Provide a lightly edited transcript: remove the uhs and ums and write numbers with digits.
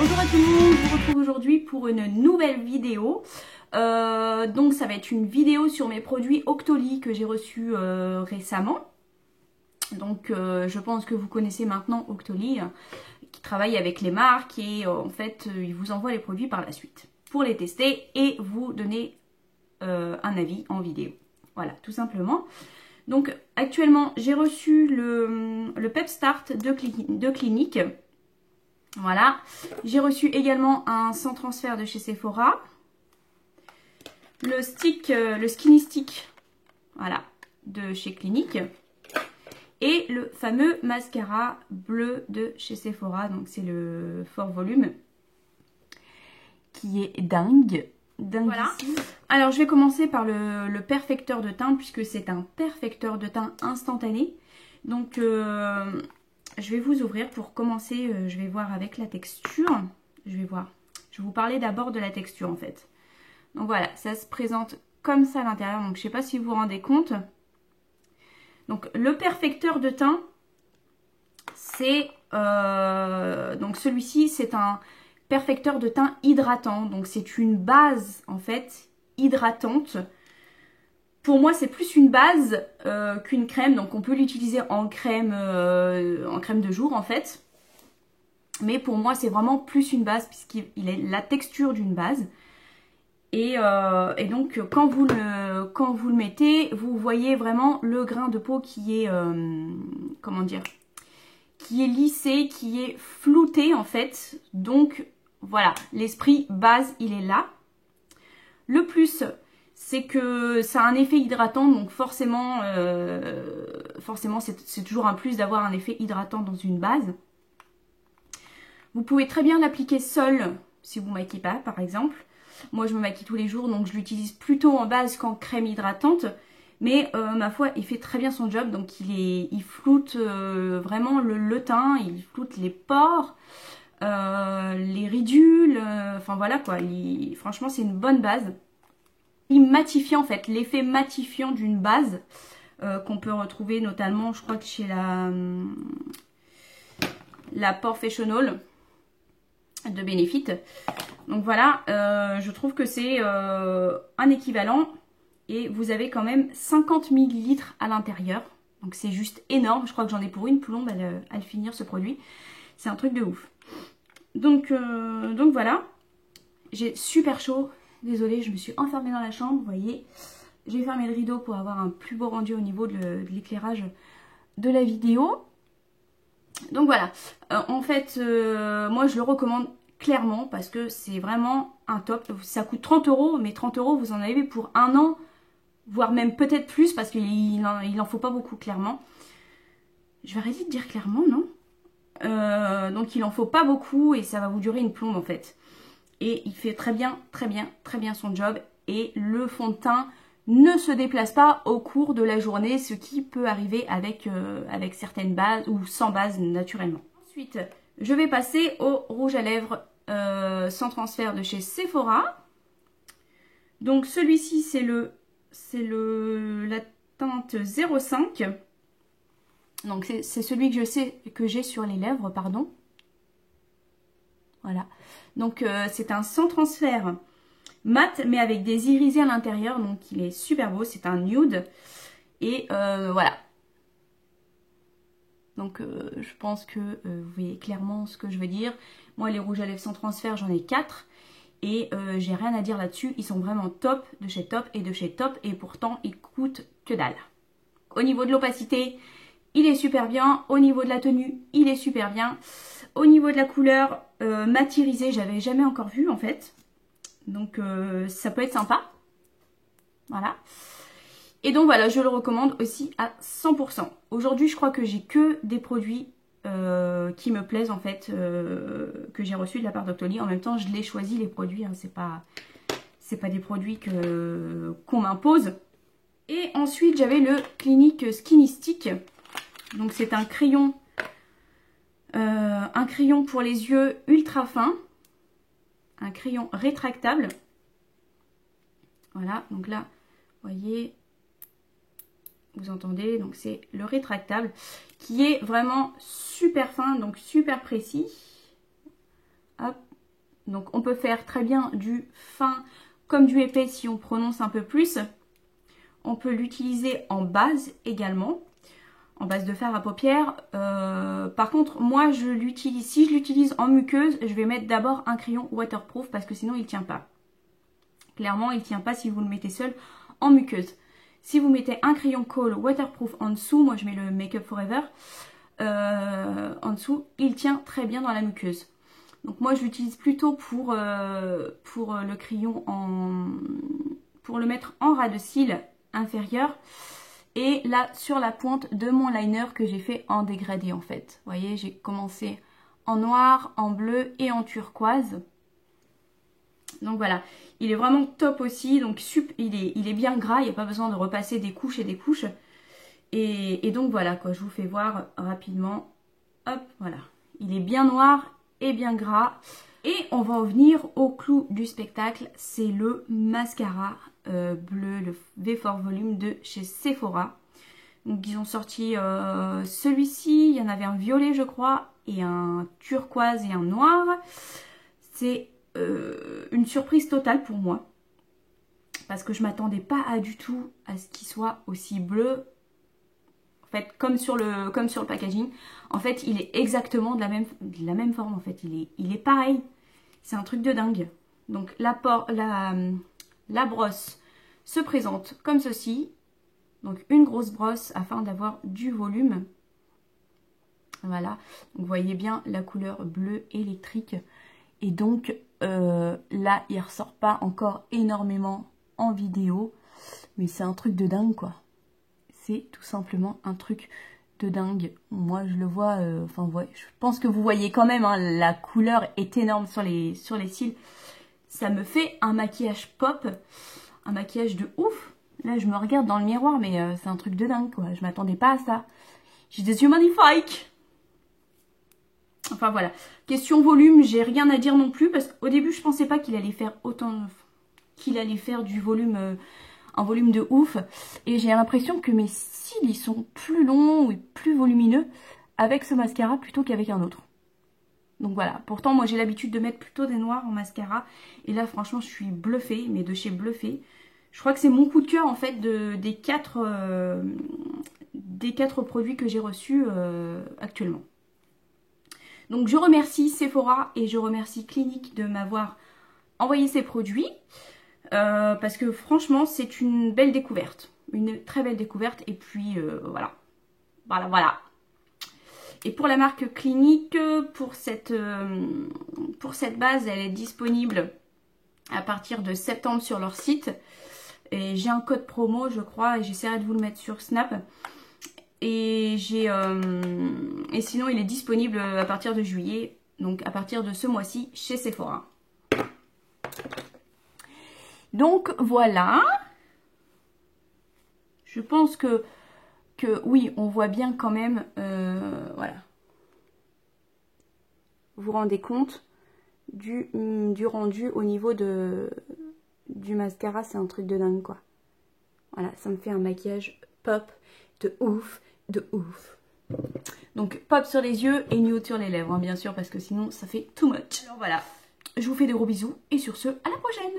Bonjour à tout le monde, je vous retrouve aujourd'hui pour une nouvelle vidéo. Donc ça va être une vidéo sur mes produits Octoly que j'ai reçus récemment. Donc je pense que vous connaissez maintenant Octoly, qui travaille avec les marques et en fait ils vous envoient les produits par la suite pour les tester et vous donner un avis en vidéo. Voilà, tout simplement. Donc actuellement j'ai reçu le Pep Start de Clinique. Voilà, j'ai reçu également un sans transfert de chez Sephora, le Skinny Stick, voilà, de chez Clinique, et le fameux mascara bleu de chez Sephora, donc c'est le Fort Volume, qui est dingue. Voilà. Alors je vais commencer par le perfecteur de teint, puisque c'est un perfecteur de teint instantané, donc je vais vous ouvrir pour commencer, je vais voir avec la texture. Je vais vous parler d'abord de la texture en fait. Donc voilà, ça se présente comme ça à l'intérieur. Donc je ne sais pas si vous vous rendez compte. Donc le perfecteur de teint, c'est... donc celui-ci, c'est un perfecteur de teint hydratant. Donc c'est une base en fait hydratante. Pour moi, c'est plus une base qu'une crème. Donc, on peut l'utiliser en crème de jour, en fait. Mais pour moi, c'est vraiment plus une base puisqu'il a la texture d'une base. Et donc, quand vous le mettez, vous voyez vraiment le grain de peau qui est, comment dire, qui est lissé, qui est flouté, en fait. Donc, voilà, l'esprit base, il est là. Le plus... c'est que ça a un effet hydratant, donc forcément c'est toujours un plus d'avoir un effet hydratant dans une base. Vous pouvez très bien l'appliquer seul si vous ne maquillez pas, par exemple. Moi, je me maquille tous les jours, donc je l'utilise plutôt en base qu'en crème hydratante. Mais ma foi, il fait très bien son job, donc il floute vraiment le teint, il floute les pores, les ridules, enfin voilà quoi. Franchement, c'est une bonne base. Il matifie en fait, l'effet matifiant d'une base qu'on peut retrouver notamment, je crois que chez la Porefessional de Benefit. Donc voilà, je trouve que c'est un équivalent et vous avez quand même 50 ml à l'intérieur. Donc c'est juste énorme, je crois que j'en ai pour une plombe à le finir ce produit. C'est un truc de ouf. Donc voilà, j'ai super chaud. Désolée, je me suis enfermée dans la chambre, vous voyez. J'ai fermé le rideau pour avoir un plus beau rendu au niveau de l'éclairage de la vidéo. Donc voilà, en fait, moi je le recommande clairement parce que c'est vraiment un top. Ça coûte 30 €, mais 30 € vous en avez pour un an, voire même peut-être plus parce qu'il en faut pas beaucoup clairement. Je vais arrêter de dire clairement, non donc il en faut pas beaucoup et ça va vous durer une plombe en fait. Et il fait très bien son job. Et le fond de teint ne se déplace pas au cours de la journée, ce qui peut arriver avec certaines bases ou sans base naturellement. Ensuite, je vais passer au rouge à lèvres sans transfert de chez Sephora. Donc celui-ci, c'est la teinte 05. Donc c'est celui que j'ai sur les lèvres, pardon. Voilà, donc c'est un sans transfert mat mais avec des irisés à l'intérieur, donc il est super beau, c'est un nude et voilà. Donc je pense que vous voyez clairement ce que je veux dire. Moi les rouges à lèvres sans transfert j'en ai 4 et j'ai rien à dire là-dessus, ils sont vraiment top de chez top et de chez top et pourtant ils coûtent que dalle. Au niveau de l'opacité, il est super bien, au niveau de la tenue, il est super bien. Au niveau de la couleur mat irisé, j'avais jamais encore vu en fait. Donc ça peut être sympa. Voilà. Et donc voilà, je le recommande aussi à 100%. Aujourd'hui, je crois que j'ai que des produits qui me plaisent en fait, que j'ai reçus de la part d'Octoly. En même temps, je les choisis les produits, hein, c'est pas des produits qu'on m'impose. Et ensuite, j'avais le Clinique Skinny Stick. Donc c'est un crayon pour les yeux ultra fin, un crayon rétractable. Voilà, donc là, vous voyez, vous entendez, donc c'est le rétractable qui est vraiment super fin, donc super précis. Hop, Donc on peut faire très bien du fin comme du épais si on prononce un peu plus. On peut l'utiliser en base également, en base de fard à paupières. Par contre, moi, si je l'utilise en muqueuse, je vais mettre d'abord un crayon waterproof parce que sinon, il ne tient pas. Clairement, il ne tient pas si vous le mettez seul en muqueuse. Si vous mettez un crayon kohl waterproof en dessous, moi je mets le Make Up Forever, en dessous, il tient très bien dans la muqueuse. Donc moi, je l'utilise plutôt pour le crayon pour le mettre en ras de cils inférieur. Et là, sur la pointe de mon liner que j'ai fait en dégradé en fait. Vous voyez, j'ai commencé en noir, en bleu et en turquoise. Donc voilà, il est vraiment top aussi. Donc il est bien gras, il n'y a pas besoin de repasser des couches et des couches. Et donc voilà quoi, je vous fais voir rapidement. Hop, voilà. Il est bien noir et bien gras. Et on va en venir au clou du spectacle. C'est le mascara bleu, le V4 Volume de chez Sephora. Donc ils ont sorti celui-ci, il y en avait un violet je crois, et un turquoise et un noir. C'est une surprise totale pour moi. Parce que je m'attendais pas du tout à ce qu'il soit aussi bleu. En fait, comme sur le packaging. En fait, il est exactement de la même forme en fait. Il est pareil. C'est un truc de dingue. Donc la brosse se présente comme ceci. Donc une grosse brosse afin d'avoir du volume. Voilà. Donc, vous voyez bien la couleur bleu électrique. Et donc là, il ressort pas encore énormément en vidéo. Mais c'est un truc de dingue quoi. C'est tout simplement un truc de dingue. Moi je le vois, enfin ouais, je pense que vous voyez quand même, hein, la couleur est énorme sur les cils. Ça me fait un maquillage pop, un maquillage de ouf. Là je me regarde dans le miroir mais c'est un truc de dingue quoi, je m'attendais pas à ça. J'ai des yeux magnifiques. Enfin voilà, question volume, j'ai rien à dire non plus parce qu'au début je pensais pas qu'il allait faire autant, qu'il allait faire du volume, un volume de ouf. Et j'ai l'impression que mes cils ils sont plus longs et plus volumineux avec ce mascara plutôt qu'avec un autre. Donc voilà, pourtant moi j'ai l'habitude de mettre plutôt des noirs en mascara. Et là franchement je suis bluffée, mais de chez Bluffé. Je crois que c'est mon coup de cœur en fait des quatre produits que j'ai reçus actuellement. Donc je remercie Sephora et je remercie Clinique de m'avoir envoyé ces produits. Parce que franchement c'est une belle découverte. Une très belle découverte. Et puis voilà. Voilà. Et pour la marque Clinique, pour cette base, elle est disponible à partir de septembre sur leur site. Et j'ai un code promo je crois. Et j'essaierai de vous le mettre sur Snap. Et sinon il est disponible à partir de juillet. Donc à partir de ce mois-ci chez Sephora. Donc voilà. Je pense que oui, on voit bien quand même. Voilà. Vous vous rendez compte du rendu au niveau du mascara. C'est un truc de dingue quoi. Voilà, ça me fait un maquillage pop de ouf, de ouf. Donc pop sur les yeux et nude sur les lèvres, hein, bien sûr, parce que sinon ça fait too much. Alors voilà, je vous fais de gros bisous et sur ce, à la prochaine.